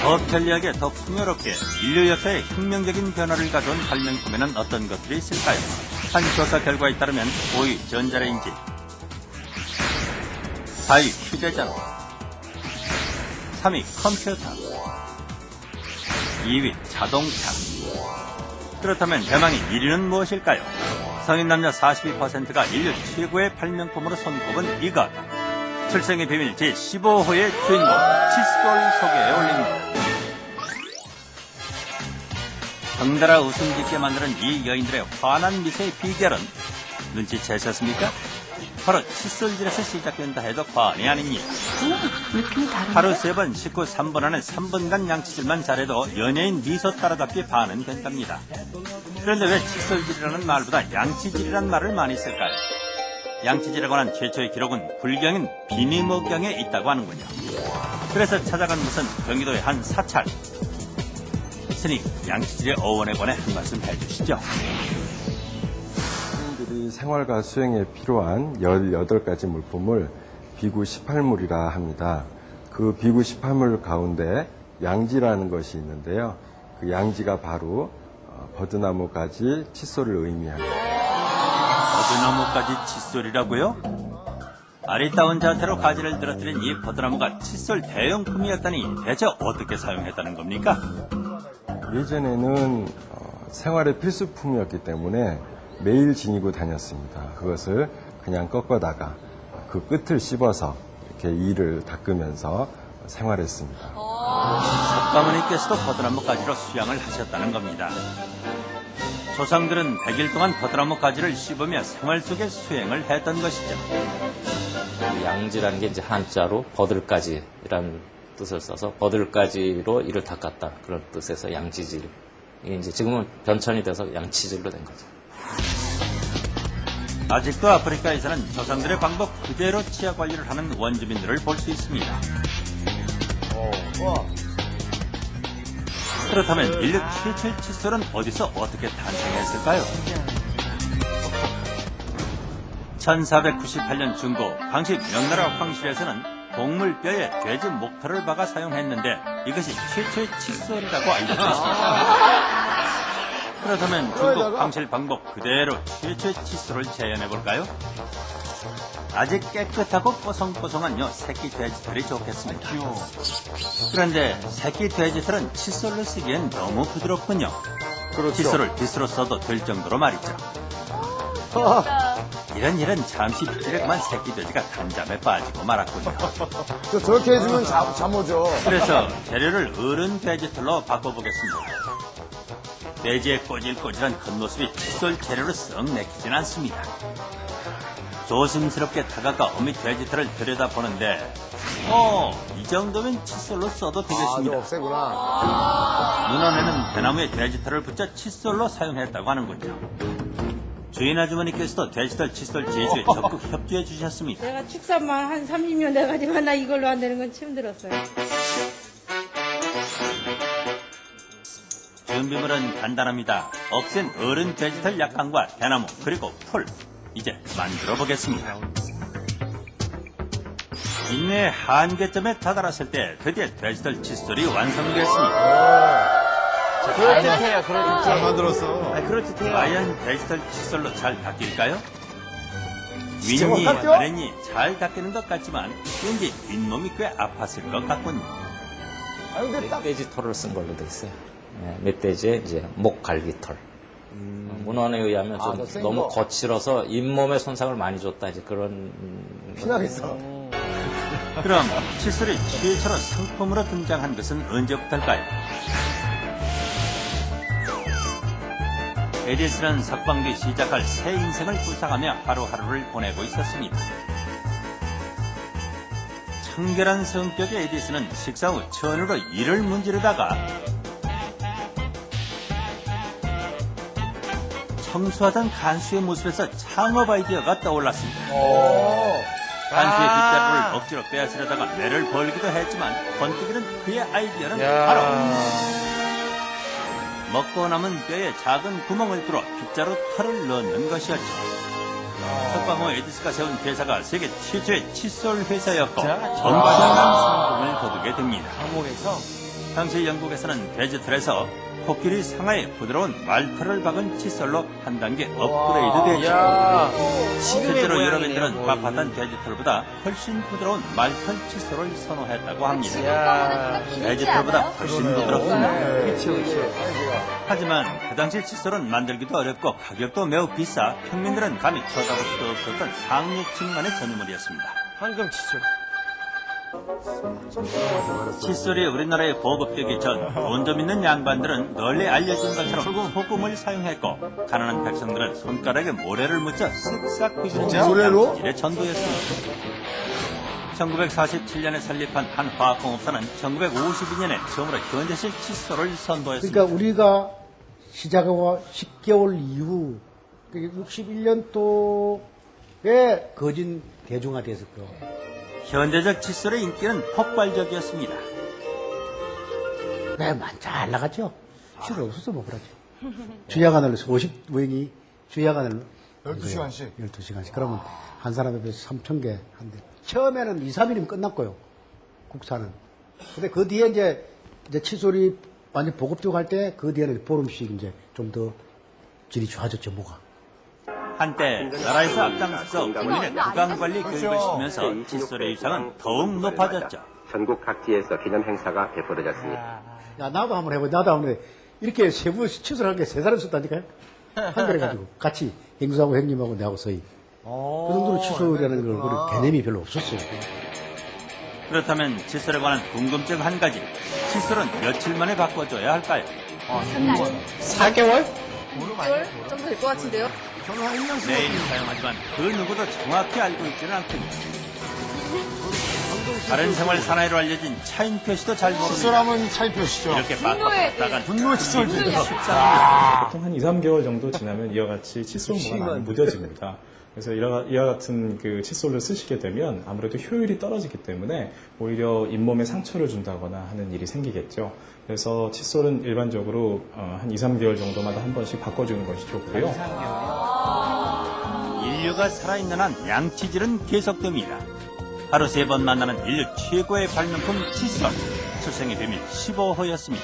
더 편리하게, 더 풍요롭게 인류 역사에 혁명적인 변화를 가져온 발명품에는 어떤 것들이 있을까요? 한 조사 결과에 따르면 5위 전자레인지, 4위 휴대전화, 3위 컴퓨터, 2위 자동차. 그렇다면 대망의 1위는 무엇일까요? 성인 남녀 42%가 인류 최고의 발명품으로 손꼽은 이것. 출생의 비밀 제15호의 주인공 칫솔 소개에 올립니다. 덩달아 웃음 짓게 만드는 이 여인들의 환한 미소의 비결은 눈치채셨습니까? 바로 칫솔질에서 시작된다 해도 과언이 아닙니다. 하루 3번, 식후 3분 안에 3분간 양치질만 잘해도 연예인 미소 따라잡기 반은 된답니다. 그런데 왜 칫솔질이라는 말보다 양치질이라는 말을 많이 쓸까요? 양치질에 관한 최초의 기록은 불경인 비니머경에 있다고 하는군요. 그래서 찾아간 것은 경기도의 한 사찰. 스님, 양치질의 어원에 관해 한 말씀 해주시죠. 스님들이 생활과 수행에 필요한 18가지 물품을 비구 18물이라 합니다. 그 비구 18물 가운데 양지라는 것이 있는데요. 그 양지가 바로 버드나무가지 칫솔을 의미합니다. 버드나무가지 칫솔이라고요? 아리따운 자태로 가지를 늘어뜨린 이 버드나무가 칫솔 대용품이었다니 대체 어떻게 사용했다는 겁니까? 예전에는 생활의 필수품이었기 때문에 매일 지니고 다녔습니다. 그것을 그냥 꺾어다가 그 끝을 씹어서 이렇게 이를 닦으면서 생활했습니다. 석가모니께서도 버드나무가지로 수양을 하셨다는 겁니다. 조상들은 100일 동안 버드나무 가지를 씹으며 생활 속에 수행을 했던 것이죠. 양지라는 게 이제 한자로 버들가지라는 뜻을 써서 버들가지로 이를 닦았다 그런 뜻에서 양치질. 이게 이제 지금은 변천이 돼서 양치질로 된 거죠. 아직도 아프리카에서는 조상들의 방법 그대로 치아 관리를 하는 원주민들을 볼 수 있습니다. 그렇다면 인류 최초의 칫솔은 어디서 어떻게 탄생했을까요? 1498년 중고 광시 명나라 황실에서는 동물 뼈에 돼지 목털을 박아 사용했는데 이것이 최초의 칫솔이라고 알려져 있습니다. 그렇다면 중국 황실 방법 그대로 최초의 칫솔을 재현해볼까요? 아직 깨끗하고 뽀송뽀송한 요 새끼 돼지털이 좋겠습니다. 그런데 새끼 돼지털은 칫솔로 쓰기엔 너무 부드럽군요. 그렇죠. 칫솔을 빗으로 써도 될 정도로 말이죠. 이런 잠시 빗질에 새끼 돼지가 간잠에 빠지고 말았군요. 저렇게 해주면 잠 오죠. 그래서 재료를 어른 돼지털로 바꿔보겠습니다. 돼지의 꼬질꼬질한 겉모습이 칫솔 재료로 썩 내키진 않습니다. 조심스럽게 다가가 어미 돼지털을 들여다보는데 이 정도면 칫솔로 써도 되겠습니다. 좀 세구나. 눈 안에는 대나무에 돼지털을 붙여 칫솔로 사용했다고 하는군요. 주인 아주머니께서도 돼지털 칫솔 제조에 적극 협조해 주셨습니다. 내가 축사만 한 30년 돼가지고 나 이걸로 한다는 건 처음 들었어요. 준비물은 간단합니다. 억센 어른 돼지털 약간과 대나무 그리고 풀. 이제 만들어 보겠습니다. 인내의 한계점에 다다랐을 때 드디어 돼지털 칫솔이 완성됐습니다. 그럴듯해요, 그럴듯해. 잘 만들었어. 그렇듯해요. 과연 돼지털 칫솔로 잘 닦일까요? 윗니, 아랫니 잘 닦이는 것 같지만 왠지 윗몸이 꽤 아팠을 것 같군요. 멧돼지 털을 쓴 걸로 돼 있어요. 멧돼지의 이제 목갈기털. 문헌에 의하면 좀 너무 거칠어서 잇몸에 손상을 많이 줬다 이제 그런. 피나겠어. 그럼 칫솔이 최초로 상품으로 등장한 것은 언제부터일까요? 에디슨은 석방 뒤 시작할 새 인생을 구상하며 하루하루를 보내고 있었습니다. 청결한 성격의 에디슨은 식사 후 천으로 이를 문지르다가 청소하던 간수의 모습에서 창업 아이디어가 떠올랐습니다. 간수의 빗자루를 억지로 빼앗으려다가 뇌를 벌기도 했지만 번뜩이는 그의 아이디어는 바로 먹고 남은 뼈에 작은 구멍을 뚫어 빗자루 털을 넣는 것이었죠. 석방 후 에디슨가 세운 회사가 세계 최초의 칫솔 회사였고 엄청난 성공을 거두게 됩니다. 당시 영국에서는 돼지털에서 코끼리 상하의 부드러운 말털을 박은 칫솔로 한 단계 업그레이드 됐죠. 실제로 유럽인들은 빳빳한 돼지털보다 훨씬 부드러운 말털 칫솔을 선호했다고 합니다. 돼지털보다 훨씬 부드럽습니다. 하지만 그 당시 칫솔은 만들기도 어렵고 가격도 매우 비싸 평민들은 감히 쳐다볼 수도 없었던 상류층만의 전유물이었습니다. 황금 칫솔. 칫솔이 우리나라에 보급되기 전 돈 좀 있는 양반들은 널리 알려진 것처럼 소금을 사용했고 가난한 백성들은 손가락에 모래를 묻혀 쓱싹 비비는 모래로? 일의 전도였습니다. 1947년에 설립한 한 화학공업사는 1952년에 처음으로 현대식 칫솔을 선도했습니다. 그러니까 우리가 시작하고 10개월 이후 61년도에 거진 대중화됐을 거예요. 현대적 칫솔의 인기는 폭발적이었습니다. 네, 잘 나갔죠. 필요 없어서 뭐 그러죠. 주야간을 50원이 주야간을 12시간씩. 12시간씩. 그러면 한 사람에 비해서 3,000개 한대. 처음에는 2, 3일이면 끝났고요. 국산은. 근데 그 뒤에 이제 칫솔이 완전 보급되고 할 때 그 뒤에는 보름씩 이제 좀 더 질이 좋아졌죠, 뭐가. 한때 나라에서 앞장서서 본인의 구강관리 교육을 시키면서 칫솔의 위상은 더욱 높아졌죠. 전국 각지에서 기념 행사가 베풀어졌습니다. 야, 나도 한번 해보자. 나도 한번 해. 이렇게 세부 칫솔한 게 3사람 썼다니까요? 한결해가지고. 같이 행수하고 형님하고 내하고 서희. 그 정도로 칫솔이라는 걸 개념이 별로 없었어요. 그렇다면 칫솔에 관한 궁금증 한 가지. 칫솔은 며칠 만에 바꿔줘야 할까요? 4개월? 6개월 정도 될 것 같은데요? 매일 사용하지만 그 누구도 정확히 알고 있지는 않군요. 다른 생활 사나이로 알려진 차인표 씨도 잘 모릅니다. 칫솔하면 차인표시죠. 이렇게 바꿔봤다간 분노 칫솔 쉽지 않습니다. 보통 한 2, 3개월 정도 지나면 이와 같이 칫솔모가 많이 무뎌집니다. 그래서 이와 같은 그 칫솔을 쓰시게 되면 아무래도 효율이 떨어지기 때문에 오히려 잇몸에 상처를 준다거나 하는 일이 생기겠죠. 그래서 칫솔은 일반적으로 한 2, 3개월 정도마다 한 번씩 바꿔주는 것이 좋고요. 인류가 살아있는 한 양치질은 계속됩니다. 하루 3번 만나는 인류 최고의 발명품 칫솔. 출생의 비밀 15호였습니다.